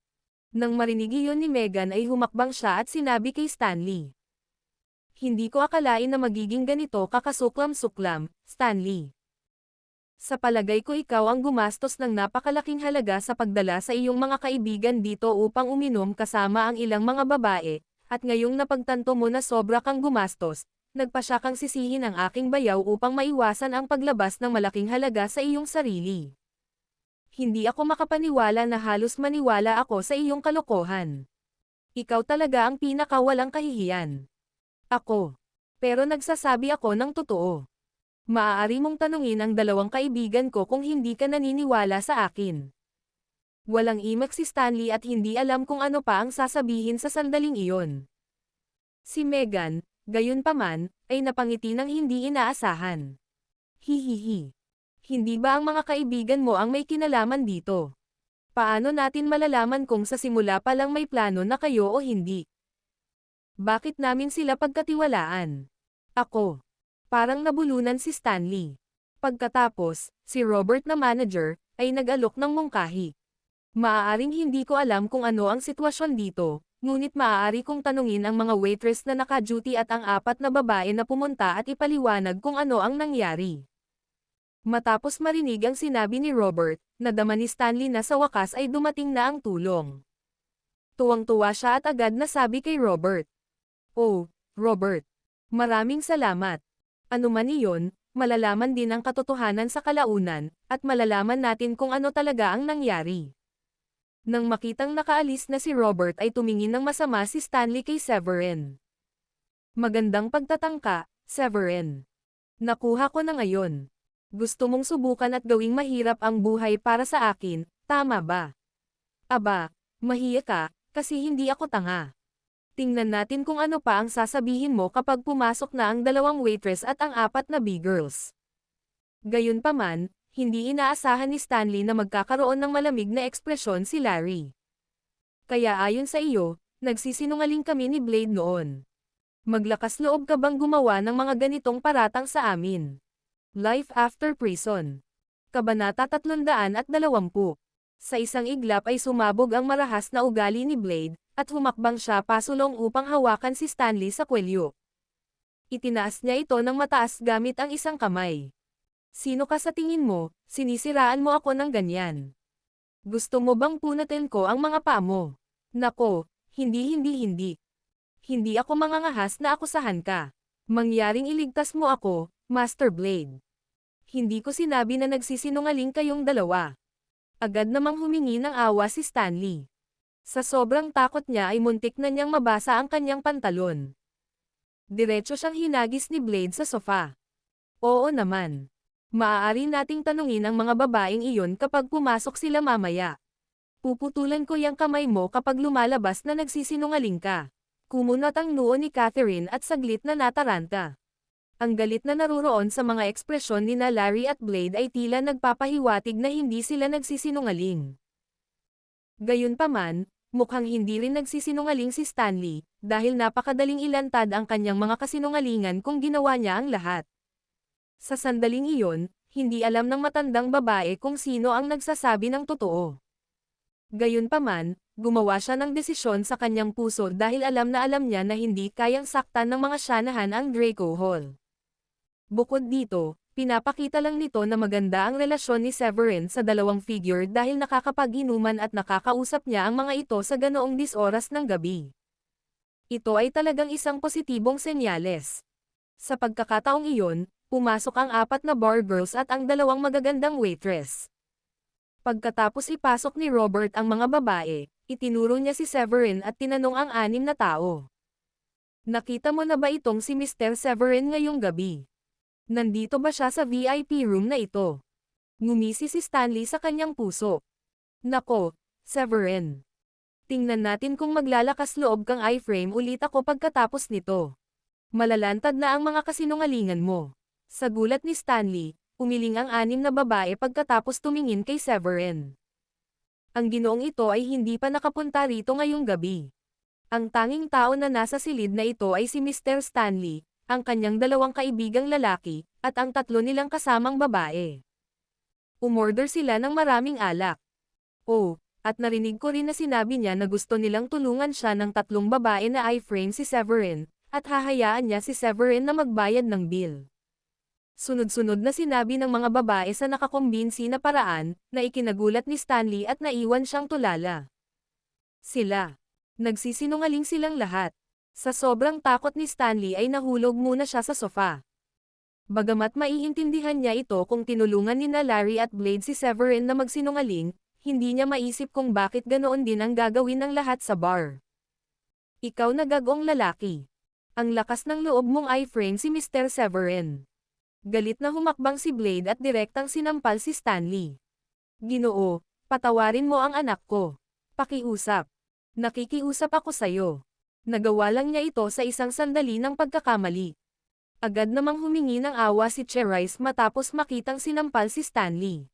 Nang marinig iyon ni Megan ay humakbang siya at sinabi kay Stanley. Hindi ko akalain na magiging ganito kakasuklam-suklam, Stanley. Sa palagay ko ikaw ang gumastos ng napakalaking halaga sa pagdala sa iyong mga kaibigan dito upang uminom kasama ang ilang mga babae, at ngayong napagtanto mo na sobra kang gumastos, nagpa siya kang sisihin ang aking bayaw upang maiwasan ang paglabas ng malaking halaga sa iyong sarili. Hindi ako makapaniwala na halos maniwala ako sa iyong kalokohan. Ikaw talaga ang pinakawalang kahihiyan. Ako. Pero nagsasabi ako ng totoo. Maaari mong tanungin ang dalawang kaibigan ko kung hindi ka naniniwala sa akin. Walang imak si Stanley at hindi alam kung ano pa ang sasabihin sa sandaling iyon. Si Megan, gayunpaman, ay napangiti ng hindi inaasahan. Hihihi. Hindi ba ang mga kaibigan mo ang may kinalaman dito? Paano natin malalaman kung sa simula pa lang may plano na kayo o hindi? Bakit namin sila pagkatiwalaan? Ako. Parang nabulunan si Stanley. Pagkatapos, si Robert na manager, ay nag-alok ng mungkahi. Maaaring hindi ko alam kung ano ang sitwasyon dito, ngunit maaari kong tanungin ang mga waitress na naka-duty at ang 4 na babae na pumunta at ipaliwanag kung ano ang nangyari. Matapos marinig ang sinabi ni Robert, nadama ni Stanley na sa wakas ay dumating na ang tulong. Tuwang-tuwa siya at agad na sabi kay Robert. Oh, Robert. Maraming salamat. Ano man iyon, malalaman din ang katotohanan sa kalaunan, at malalaman natin kung ano talaga ang nangyari. Nang makitang nakaalis na si Robert ay tumingin ng masama si Stanley kay Severin. Magandang pagtatangka, Severin. Nakuha ko na ngayon. Gusto mong subukan at gawing mahirap ang buhay para sa akin, tama ba? Aba, mahiya ka, kasi hindi ako tanga. Tingnan natin kung ano pa ang sasabihin mo kapag pumasok na ang 2 waitress at ang 4 na B-girls. Gayunpaman, hindi inaasahan ni Stanley na magkakaroon ng malamig na ekspresyon si Larry. Kaya ayon sa iyo, nagsisinungaling kami ni Blade noon. Maglakas loob ka bang gumawa ng mga ganitong paratang sa amin? Life After Prison. Kabanata 320. Sa isang iglap ay sumabog ang marahas na ugali ni Blade, at humakbang siya pasulong upang hawakan si Stanley sa kwelyo. Itinaas niya ito ng mataas gamit ang isang kamay. Sino ka sa tingin mo, sinisiraan mo ako ng ganyan? Gusto mo bang punatin ko ang mga paa mo? Nako, hindi. Hindi ako mangangahas na akusahan ka. Mangyaring iligtas mo ako, Master Blade. Hindi ko sinabi na nagsisinungaling kayong dalawa. Agad namang humingi ng awa si Stanley. Sa sobrang takot niya ay muntik na niyang mabasa ang kanyang pantalon. Diretso siyang hinagis ni Blade sa sofa. Oo naman. Maaari nating tanungin ang mga babaeng iyon kapag pumasok sila mamaya. Puputulan ko yung kamay mo kapag lumalabas na nagsisinungaling ka. Kumunot ang noo ni Catherine at saglit na nataranta. Ang galit na naruroon sa mga ekspresyon ni na Larry at Blade ay tila nagpapahiwatig na hindi sila nagsisinungaling. Gayunpaman, mukhang hindi rin nagsisinungaling si Stanley, dahil napakadaling ilantad ang kanyang mga kasinungalingan kung ginawa niya ang lahat. Sa sandaling iyon, hindi alam ng matandang babae kung sino ang nagsasabi ng totoo. Gayunpaman, gumawa siya ng desisyon sa kanyang puso dahil alam niya na hindi kayang saktan ng mga Shanahan ang Draco Hall. Bukod dito, pinapakita lang nito na maganda ang relasyon ni Severin sa dalawang figure dahil nakakapag-inuman at nakakausap niya ang mga ito sa ganoong oras ng gabi. Ito ay talagang isang positibong senyales. Sa pagkakataong iyon, pumasok ang 4 na bar girls at ang 2 magagandang waitress. Pagkatapos ipasok ni Robert ang mga babae, itinuro niya si Severin at tinanong ang 6 na tao. Nakita mo na ba itong si Mr. Severin ngayong gabi? Nandito ba siya sa VIP room na ito? Ngumisi si Stanley sa kanyang puso. Nako, Severin. Tingnan natin kung maglalakas loob kang iframe ulit ako pagkatapos nito. Malalantad na ang mga kasinungalingan mo. Sa gulat ni Stanley, umiling ang 6 na babae pagkatapos tumingin kay Severin. Ang ginoong ito ay hindi pa nakapunta rito ngayong gabi. Ang tanging tao na nasa silid na ito ay si Mr. Stanley, ang kanyang 2 kaibigang lalaki, at ang 3 nilang kasamang babae. Umorder sila ng maraming alak. Oh, at narinig ko rin na sinabi niya na gusto nilang tulungan siya ng 3 babae na iframe si Severin, at hahayaan niya si Severin na magbayad ng bill. Sunod-sunod na sinabi ng mga babae sa nakakumbinsi na paraan, na ikinagulat ni Stanley at naiwan siyang tulala. Sila. Nagsisinungaling silang lahat. Sa sobrang takot ni Stanley ay nahulog muna siya sa sofa. Bagamat maiintindihan niya ito kung tinulungan ni na Larry at Blade si Severin na magsinungaling, hindi niya maisip kung bakit ganoon din ang gagawin ng lahat sa bar. Ikaw na gagong lalaki. Ang lakas ng loob mong iframe si Mr. Severin. Galit na humakbang si Blade at direktang sinampal si Stanley. Ginoo, patawarin mo ang anak ko. Pakiusap. Nakikiusap ako sayo. Nagawa lang niya ito sa isang sandali ng pagkakamali. Agad namang humingi ng awa si Cherise matapos makitang sinampal si Stanley.